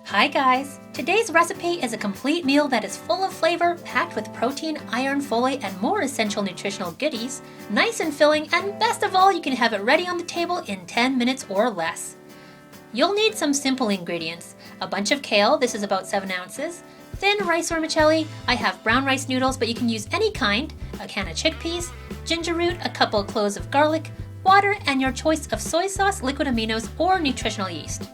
Hi guys! Today's recipe is a complete meal that is full of flavor, packed with protein, iron, folate, and more essential nutritional goodies, nice and filling, and best of all, you can have it ready on the table in 10 minutes or less. You'll need some simple ingredients: a bunch of kale, this is about 7 ounces, thin rice vermicelli, I have brown rice noodles but you can use any kind, a can of chickpeas, ginger root, a couple cloves of garlic, water, and your choice of soy sauce, liquid aminos, or nutritional yeast.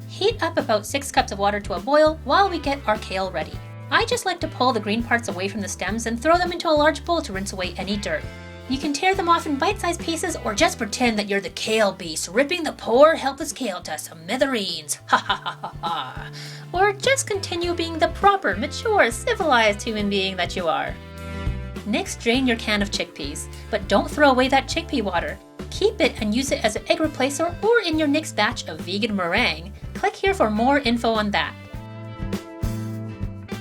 Heat up about 6 cups of water to a boil while we get our kale ready. I just like to pull the green parts away from the stems and throw them into a large bowl to rinse away any dirt. You can tear them off in bite-sized pieces or just pretend that you're the kale beast, ripping the poor helpless kale to smithereens. Ha ha ha ha ha. Or just continue being the proper, mature, civilized human being that you are. Next, drain your can of chickpeas, but don't throw away that chickpea water. Keep it and use it as an egg replacer or in your next batch of vegan meringue. Click here for more info on that.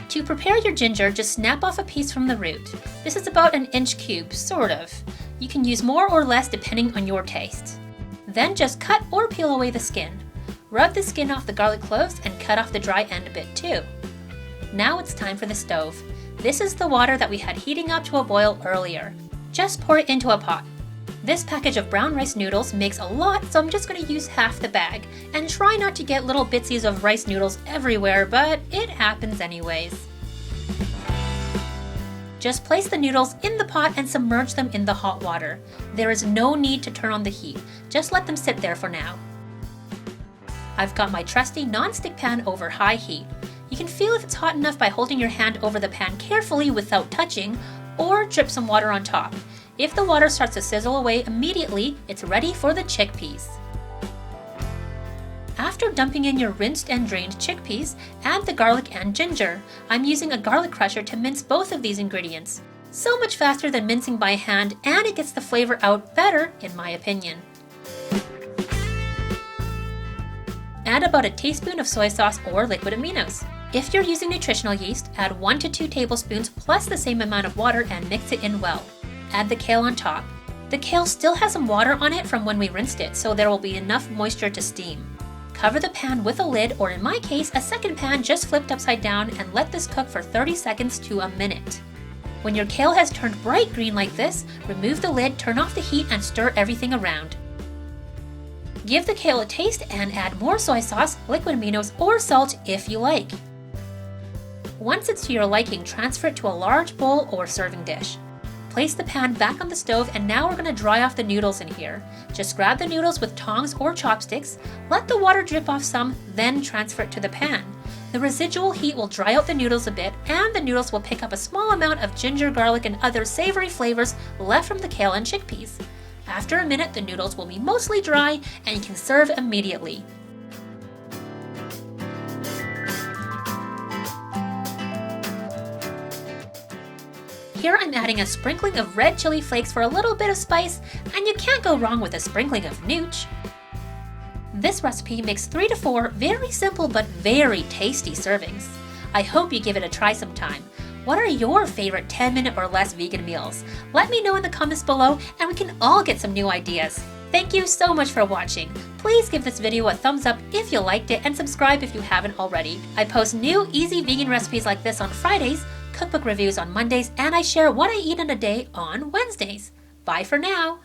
To prepare your ginger, just snap off a piece from the root. This is about an inch cube, sort of. You can use more or less depending on your taste. Then just cut or peel away the skin. Rub the skin off the garlic cloves and cut off the dry end a bit too. Now it's time for the stove. This is the water that we had heating up to a boil earlier. Just pour it into a pot. This package of brown rice noodles makes a lot, so I'm just going to use half the bag. And try not to get little bitsies of rice noodles everywhere, but it happens anyways. Just place the noodles in the pot and submerge them in the hot water. There is no need to turn on the heat, just let them sit there for now. I've got my trusty non-stick pan over high heat. You can feel if it's hot enough by holding your hand over the pan carefully without touching, or drip some water on top. If the water starts to sizzle away immediately, it's ready for the chickpeas. After dumping in your rinsed and drained chickpeas, add the garlic and ginger. I'm using a garlic crusher to mince both of these ingredients. So much faster than mincing by hand, and it gets the flavor out better, in my opinion. Add about a teaspoon of soy sauce or liquid aminos. If you're using nutritional yeast, add 1 to 2 tablespoons plus the same amount of water and mix it in well. Add the kale on top. The kale still has some water on it from when we rinsed it, so there will be enough moisture to steam. Cover the pan with a lid, or in my case, a second pan just flipped upside down, and let this cook for 30 seconds to a minute. When your kale has turned bright green like this, remove the lid, turn off the heat, and stir everything around. Give the kale a taste and add more soy sauce, liquid aminos, or salt if you like. Once it's to your liking, transfer it to a large bowl or serving dish. Place the pan back on the stove, and now we're going to dry off the noodles in here. Just grab the noodles with tongs or chopsticks, let the water drip off some, then transfer it to the pan. The residual heat will dry out the noodles a bit, and the noodles will pick up a small amount of ginger, garlic, and other savory flavors left from the kale and chickpeas. After a minute, the noodles will be mostly dry, and you can serve immediately. Here I'm adding a sprinkling of red chili flakes for a little bit of spice, and you can't go wrong with a sprinkling of nooch. This recipe makes 3 to 4 very simple but very tasty servings. I hope you give it a try sometime. What are your favorite 10-minute or less vegan meals? Let me know in the comments below, and we can all get some new ideas. Thank you so much for watching. Please give this video a thumbs up if you liked it, and subscribe if you haven't already. I post new easy vegan recipes like this on Fridays, cookbook reviews on Mondays, and I share what I eat in a day on Wednesdays. Bye for now!